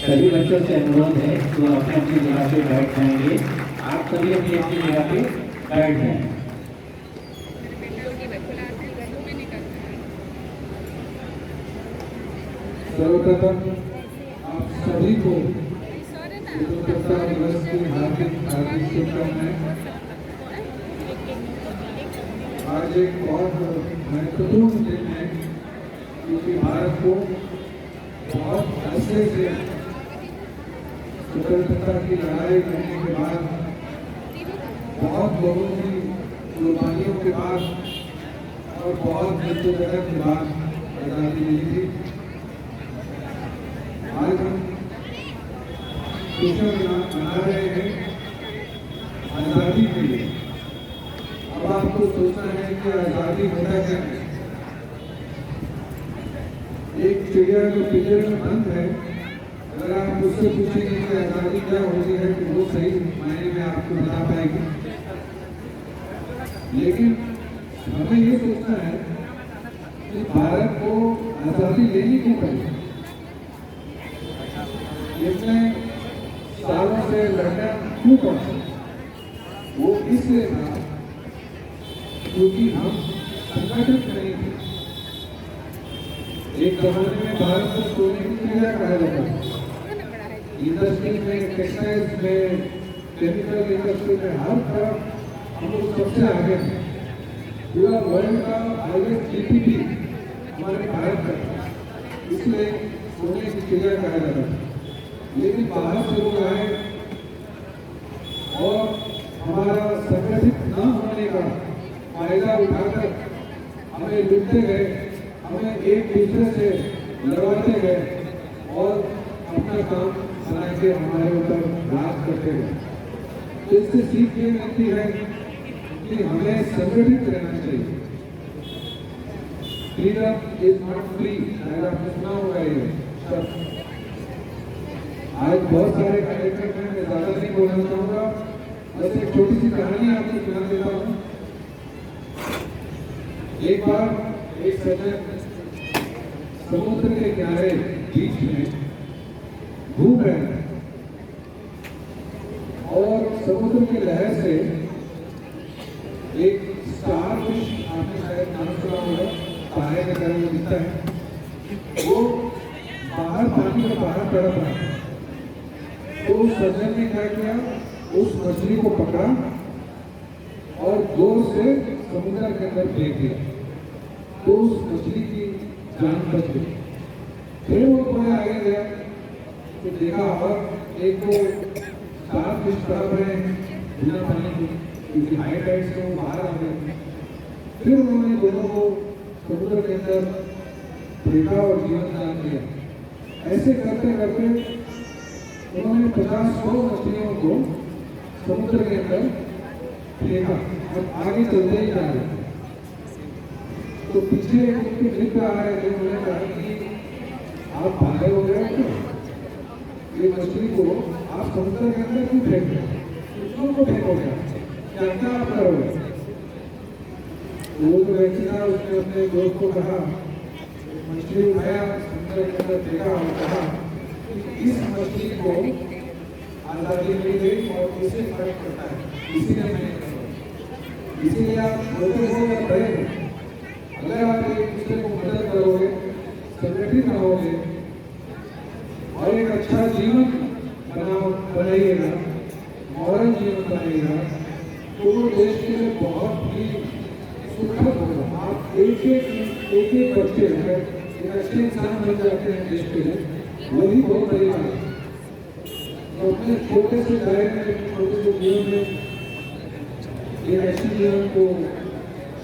सभी बच्चों से अनुरोध है कि वो अपनी अपनी जगह पे बैठ जाएंगे। आप सभी अपनी अपनी जगह पे बैठ जाएं। सर्वप्रथम आप सभी को स्वतंत्रता दिवस की हार्दिक हार्दिक शुभकामनाएं। आज एक बहुत महत्वपूर्ण दिन है क्योंकि भारत को बहुत अरसे से स्वतंत्रता की लड़ाई करने के बाद, बहुत लोगों की कुर्बानियों के बाद और बहुत जद्दोजहद के बाद आज़ादी मिली थी। आज हम खुशियाँ मना रहे हैं आज़ादी के लिए। अब आपको सोचना है कि आज़ादी होता क्या है। एक चिड़िया जो पिंजरे में बंद है, अगर आप उससे पूछेंगे कि आज़ादी क्या होती है तो वो सही मायने में आपको बता पाएगी। लेकिन हमें ये सोचना है कि भारत को आज़ादी लेनी क्यों पड़ी। इतने सालों से लड़ना क्यों पड़ा। वो इसलिए था क्योंकि हम संगठित नहीं थे। एक जमाने में भारत को सोने की चिड़िया कहा जाता था। इंडस्ट्री में, टेक्सटाइल्स में, केमिकल इंडस्ट्री में, हर तरफ हम लोग सबसे आगे हैं। पूरा वर्ल्ड का हाईएस्ट जीडीपी हमारे भारत का था, इसलिए सोने की चिड़िया कहा जाता था। लेकिन बाहर से लोग आए और हमारा संगठित न होने का फायदा उठाकर हमें लूटते गए, हमें एक दूसरे से लड़वाते गए और अपना काम बना के हमारे ऊपर राज करते गए। तो इससे सीख ये मिलती है कि हमें संगठित रहना चाहिए। फ्रीडम इज नॉट फ्री, शायद आपने सुना होगा ये शब्द। आज बहुत सारे कार्यक्रम हैं, मैं ज्यादा नहीं बोलना चाहूंगा, बस एक छोटी सी कहानी आपको सुना देता हूँ। एक बार एक सज्जन समुद्र के किनारे बीच में घूम रहे हैं और समुद्र की लहर से एक स्टार फिश, आपने शायद नाम सुना होगा, तारे की तरह वो दिखता है, वो बाहर पानी के बाहर तड़प रहा है। तो उस सज्जन ने क्या किया, उस मछली को पकड़ा और जोर से समुद्र के अंदर फेंक दिया। तो उस मछली की जान बच गई। फिर वो थोड़ा आगे गया तो देखा और एक को स्टार फिश तड़प रहे हैं बिना पानी के, क्योंकि हाई टाइड से वो बाहर आ गए। फिर उन्होंने दोनों को समुद्र के अंदर फेंका और जीवन दान दिया। ऐसे करते करते उन्होंने 50-100 मछलियों को समुद्र के अंदर फेंका और आगे चलते ही जा रहे। तो पीछे उनके मित्र आ रहे थे, उन्होंने कहा कि आप पागल हो गए तो ये मछली को आप समुद्र के अंदर क्यों फेंक रहे, क्यों को फेंकोगे, क्या आप करोगे। वो जो व्यक्ति था उसने अपने दोस्त को कहा, मछली उठाया, समुद्र के अंदर फेंका और कहा कि इस मछली को आज़ादी मिल गई और इसे फर्क पड़ता है, इसीलिए मैंने कहा। इसीलिए आप लोगों से करें, अगर आप एक दूसरे को मदद करोगे, संगठित रहोगे और एक अच्छा जीवन बनाइएगा, मॉडर्न जीवन बनाइएगा, तो वो देश के लिए बहुत ही सुखद होगा। आप एक एक बच्चे अगर एक अच्छे इंसान बन जाते हैं देश के लिए, वही बहुत बड़ी बात है। तो अपने छोटे से दायरे में, छोटे से जीवन में एक अच्छे जीवन को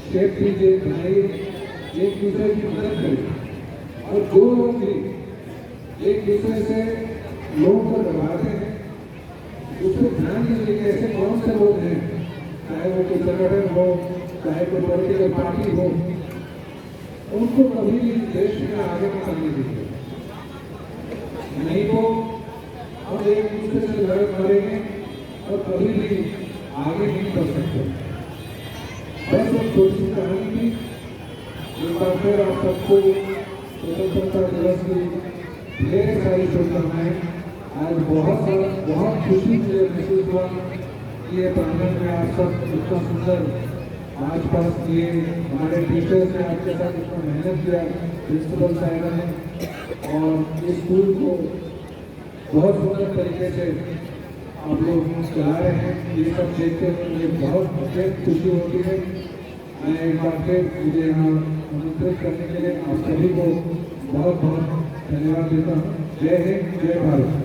शेप कीजिए, बनाइए, एक दूसरे की मदद करिए। और जो लोग भी एक दूसरे से लोगों को दबाते हैं, उसको ध्यान दीजिए कि ऐसे कौन से लोग हैं, चाहे वो कोई संगठन हो, चाहे कोई पॉलिटिकल पार्टी हो, उनको कभी भी देश में आगे मत आने दीजिए। नहीं तो हम एक दूसरे से लड़ेंगे और कभी भी आगे नहीं बढ़ सकते। बस एक छोटी सी कहानी थी। एक बार फिर आप सबको स्वतंत्रता दिवस की ढेर सारी शुभकामनाएं। आज बहुत खुशी मुझे महसूस हुआ कि ये प्रांगण में आप सब इतना सुंदर आज पास किए, हमारे टीचर्स ने आपके साथ इतना मेहनत किया, प्रिंसिपल साहब ने, और इस स्कूल को बहुत सुंदर तरीके से आप लोग चला रहे हैं। ये सब देखते हुए मुझे बहुत अत्यंत खुशी होती है। मैं एक बार फिर मुझे यहाँ आमंत्रित करने के लिए आप सभी को बहुत बहुत धन्यवाद देता हूँ। जय हिंद, जय भारत।